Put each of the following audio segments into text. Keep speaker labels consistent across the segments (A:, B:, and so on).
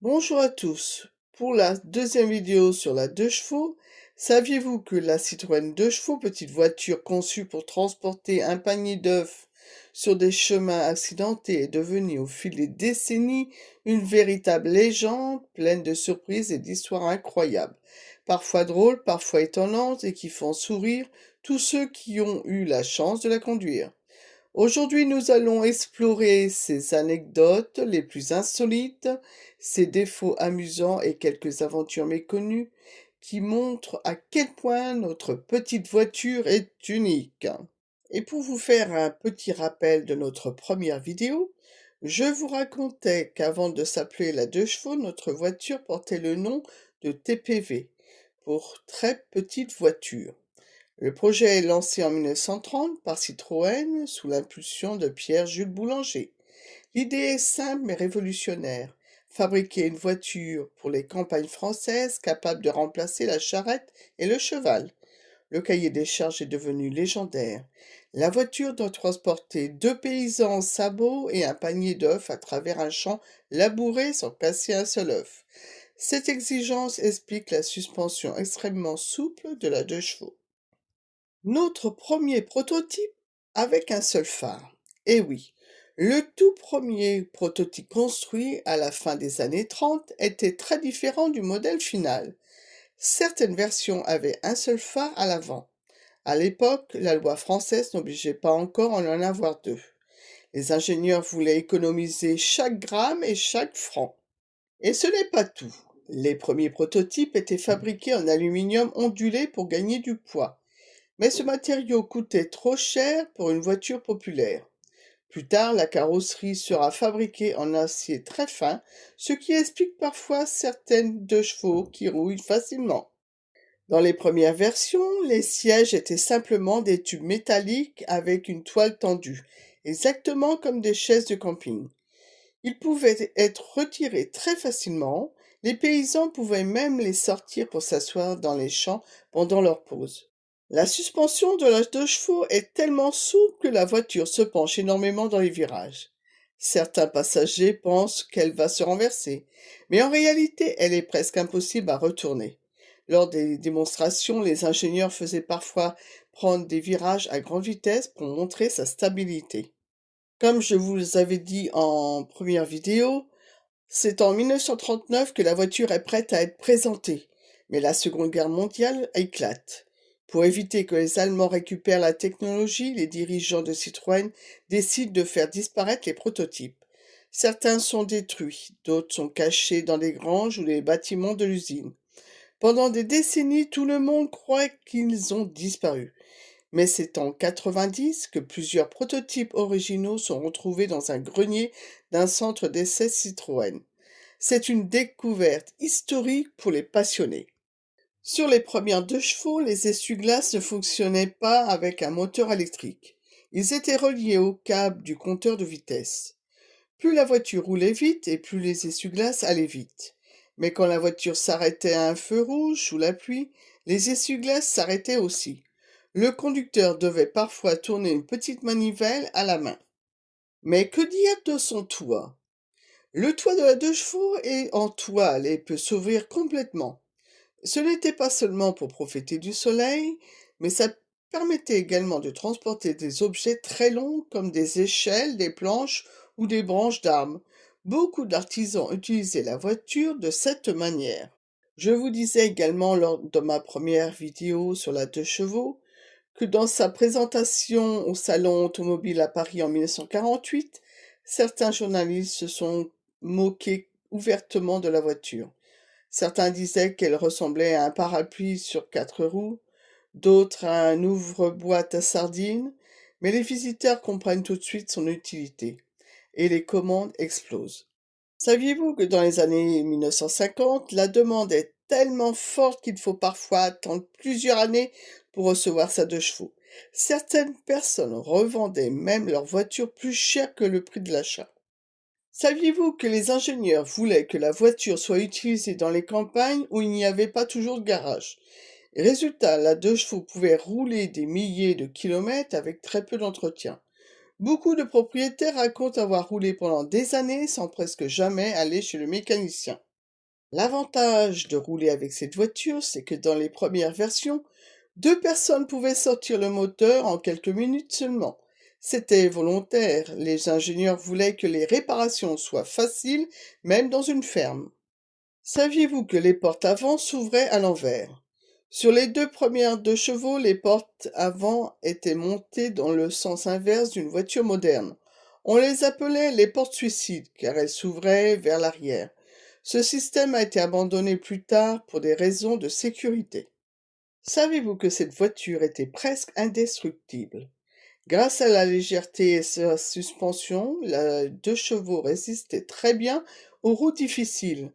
A: Bonjour à tous. Pour la deuxième vidéo sur la 2 chevaux, saviez-vous que la Citroën 2 chevaux, petite voiture conçue pour transporter un panier d'œufs sur des chemins accidentés, est devenue au fil des décennies une véritable légende pleine de surprises et d'histoires incroyables, parfois drôles, parfois étonnantes et qui font sourire tous ceux qui ont eu la chance de la conduire. Aujourd'hui, nous allons explorer ses anecdotes les plus insolites, ses défauts amusants et quelques aventures méconnues qui montrent à quel point notre petite voiture est unique. Et pour vous faire un petit rappel de notre première vidéo, je vous racontais qu'avant de s'appeler la 2 chevaux, notre voiture portait le nom de TPV, pour très petite voiture. Le projet est lancé en 1930 par Citroën sous l'impulsion de Pierre-Jules Boulanger. L'idée est simple mais révolutionnaire. Fabriquer une voiture pour les campagnes françaises capable de remplacer la charrette et le cheval. Le cahier des charges est devenu légendaire. La voiture doit transporter 2 paysans en sabots et un panier d'œufs à travers un champ labouré sans casser un seul œuf. Cette exigence explique la suspension extrêmement souple de la 2 chevaux. Notre premier prototype avec un seul phare. Eh oui, le tout premier prototype construit à la fin des années 30 était très différent du modèle final. Certaines versions avaient un seul phare à l'avant. À l'époque, la loi française n'obligeait pas encore à en avoir deux. Les ingénieurs voulaient économiser chaque gramme et chaque franc. Et ce n'est pas tout. Les premiers prototypes étaient fabriqués en aluminium ondulé pour gagner du poids. Mais ce matériau coûtait trop cher pour une voiture populaire. Plus tard, la carrosserie sera fabriquée en acier très fin, ce qui explique parfois certaines 2 chevaux qui rouillent facilement. Dans les premières versions, les sièges étaient simplement des tubes métalliques avec une toile tendue, exactement comme des chaises de camping. Ils pouvaient être retirés très facilement, les paysans pouvaient même les sortir pour s'asseoir dans les champs pendant leur pause. La suspension de la 2 chevaux est tellement souple que la voiture se penche énormément dans les virages. Certains passagers pensent qu'elle va se renverser, mais en réalité elle est presque impossible à retourner. Lors des démonstrations, les ingénieurs faisaient parfois prendre des virages à grande vitesse pour montrer sa stabilité. Comme je vous avais dit en première vidéo, c'est en 1939 que la voiture est prête à être présentée, mais la Seconde Guerre mondiale éclate. Pour éviter que les Allemands récupèrent la technologie, les dirigeants de Citroën décident de faire disparaître les prototypes. Certains sont détruits, d'autres sont cachés dans les granges ou les bâtiments de l'usine. Pendant des décennies, tout le monde croit qu'ils ont disparu. Mais c'est en 90 que plusieurs prototypes originaux sont retrouvés dans un grenier d'un centre d'essai Citroën. C'est une découverte historique pour les passionnés. Sur les premières 2 chevaux, les essuie-glaces ne fonctionnaient pas avec un moteur électrique. Ils étaient reliés au câble du compteur de vitesse. Plus la voiture roulait vite et plus les essuie-glaces allaient vite. Mais quand la voiture s'arrêtait à un feu rouge sous la pluie, les essuie-glaces s'arrêtaient aussi. Le conducteur devait parfois tourner une petite manivelle à la main. Mais que dire de son toit? Le toit de la 2 chevaux est en toile et peut s'ouvrir complètement. Ce n'était pas seulement pour profiter du soleil, mais ça permettait également de transporter des objets très longs comme des échelles, des planches ou des branches d'arbres. Beaucoup d'artisans utilisaient la voiture de cette manière. Je vous disais également lors de ma première vidéo sur la 2 chevaux que dans sa présentation au Salon automobile à Paris en 1948, certains journalistes se sont moqués ouvertement de la voiture. Certains disaient qu'elle ressemblait à un parapluie sur 4 roues, d'autres à un ouvre-boîte à sardines, mais les visiteurs comprennent tout de suite son utilité, et les commandes explosent. Saviez-vous que dans les années 1950, la demande est tellement forte qu'il faut parfois attendre plusieurs années pour recevoir sa 2 chevaux. Certaines personnes revendaient même leur voiture plus cher que le prix de l'achat. Saviez-vous que les ingénieurs voulaient que la voiture soit utilisée dans les campagnes où il n'y avait pas toujours de garage? Résultat, la 2 chevaux pouvait rouler des milliers de kilomètres avec très peu d'entretien. Beaucoup de propriétaires racontent avoir roulé pendant des années sans presque jamais aller chez le mécanicien. L'avantage de rouler avec cette voiture, c'est que dans les premières versions, 2 personnes pouvaient sortir le moteur en quelques minutes seulement. C'était volontaire, les ingénieurs voulaient que les réparations soient faciles, même dans une ferme. Saviez-vous que les portes avant s'ouvraient à l'envers? Sur les 2 premières 2 chevaux, les portes avant étaient montées dans le sens inverse d'une voiture moderne. On les appelait les portes suicides, car elles s'ouvraient vers l'arrière. Ce système a été abandonné plus tard pour des raisons de sécurité. Savez-vous que cette voiture était presque indestructible? Grâce à la légèreté et sa suspension, la 2 chevaux résistait très bien aux routes difficiles.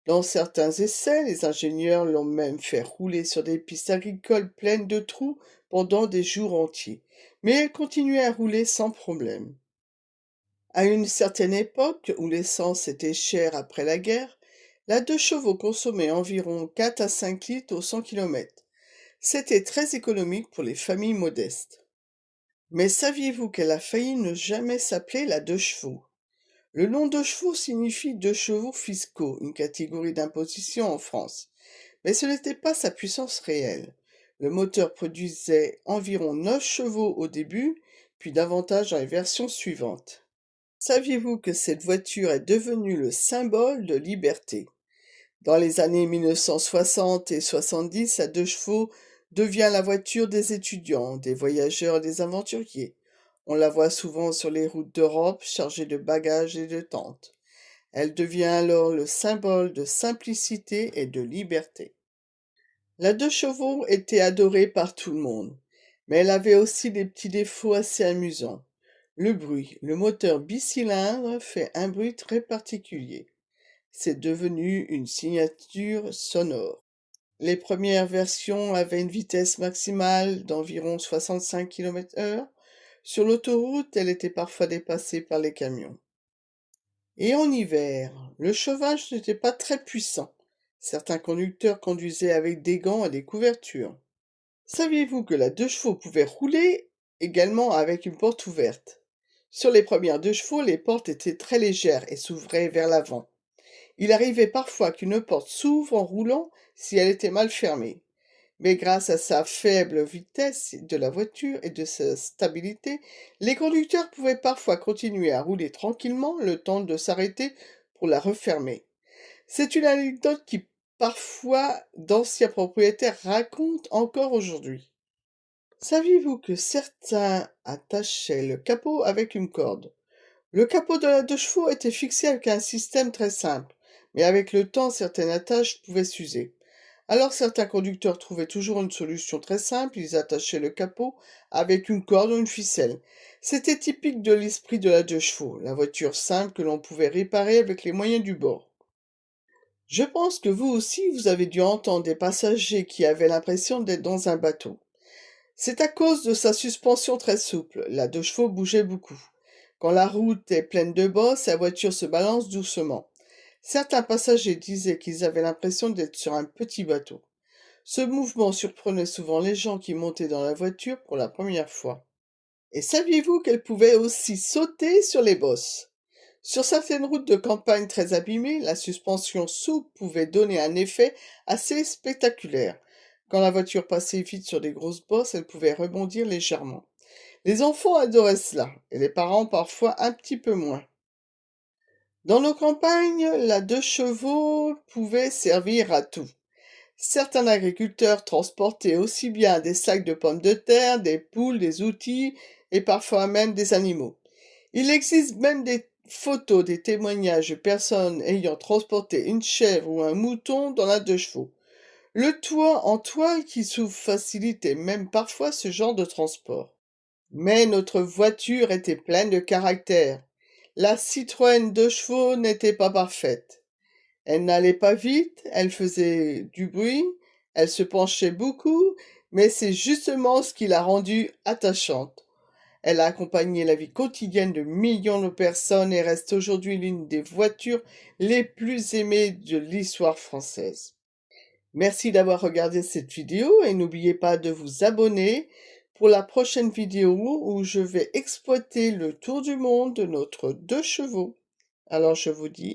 A: Dans certains essais, les ingénieurs l'ont même fait rouler sur des pistes agricoles pleines de trous pendant des jours entiers. Mais elle continuait à rouler sans problème. À une certaine époque, où l'essence était chère après la guerre, la 2 chevaux consommait environ 4 à 5 litres au 100 km. C'était très économique pour les familles modestes. Mais saviez-vous qu'elle a failli ne jamais s'appeler la 2 chevaux? Le nom 2 chevaux signifie 2 chevaux fiscaux, une catégorie d'imposition en France. Mais ce n'était pas sa puissance réelle. Le moteur produisait environ 9 chevaux au début, puis davantage dans les versions suivantes. Saviez-vous que cette voiture est devenue le symbole de liberté? Dans les années 1960 et 70, la 2 chevaux devient la voiture des étudiants, des voyageurs et des aventuriers. On la voit souvent sur les routes d'Europe chargée de bagages et de tentes. Elle devient alors le symbole de simplicité et de liberté. La 2 chevaux était adorée par tout le monde, mais elle avait aussi des petits défauts assez amusants. Le bruit. Le moteur bicylindre fait un bruit très particulier. C'est devenu une signature sonore. Les premières versions avaient une vitesse maximale d'environ 65 km/h. Sur l'autoroute, elle était parfois dépassée par les camions. Et en hiver, le chauffage n'était pas très puissant. Certains conducteurs conduisaient avec des gants et des couvertures. Saviez-vous que la 2 chevaux pouvait rouler également avec une porte ouverte? Sur les premières 2 chevaux, les portes étaient très légères et s'ouvraient vers l'avant. Il arrivait parfois qu'une porte s'ouvre en roulant si elle était mal fermée. Mais grâce à sa faible vitesse de la voiture et de sa stabilité, les conducteurs pouvaient parfois continuer à rouler tranquillement le temps de s'arrêter pour la refermer. C'est une anecdote qui parfois d'anciens propriétaires racontent encore aujourd'hui. Saviez-vous que certains attachaient le capot avec une corde? Le capot de la 2 chevaux était fixé avec un système très simple, mais avec le temps, certaines attaches pouvaient s'user. Alors certains conducteurs trouvaient toujours une solution très simple, ils attachaient le capot avec une corde ou une ficelle. C'était typique de l'esprit de la 2 chevaux, la voiture simple que l'on pouvait réparer avec les moyens du bord. Je pense que vous aussi, vous avez dû entendre des passagers qui avaient l'impression d'être dans un bateau. C'est à cause de sa suspension très souple, la 2 chevaux bougeait beaucoup. Quand la route est pleine de bosses, la voiture se balance doucement. Certains passagers disaient qu'ils avaient l'impression d'être sur un petit bateau. Ce mouvement surprenait souvent les gens qui montaient dans la voiture pour la première fois. Et saviez-vous qu'elle pouvait aussi sauter sur les bosses? Sur certaines routes de campagne très abîmées, la suspension souple pouvait donner un effet assez spectaculaire. Quand la voiture passait vite sur des grosses bosses, elle pouvait rebondir légèrement. Les enfants adoraient cela, et les parents parfois un petit peu moins. Dans nos campagnes, la 2 chevaux pouvait servir à tout. Certains agriculteurs transportaient aussi bien des sacs de pommes de terre, des poules, des outils et parfois même des animaux. Il existe même des photos, des témoignages de personnes ayant transporté une chèvre ou un mouton dans la 2 chevaux. Le toit en toile qui s'ouvre facilitait même parfois ce genre de transport. Mais notre voiture était pleine de caractère. La Citroën 2 chevaux n'était pas parfaite. Elle n'allait pas vite, elle faisait du bruit, elle se penchait beaucoup, mais c'est justement ce qui l'a rendue attachante. Elle a accompagné la vie quotidienne de millions de personnes et reste aujourd'hui l'une des voitures les plus aimées de l'histoire française. Merci d'avoir regardé cette vidéo et n'oubliez pas de vous abonner pour la prochaine vidéo où je vais exploiter le tour du monde de notre 2 chevaux. Alors je vous dis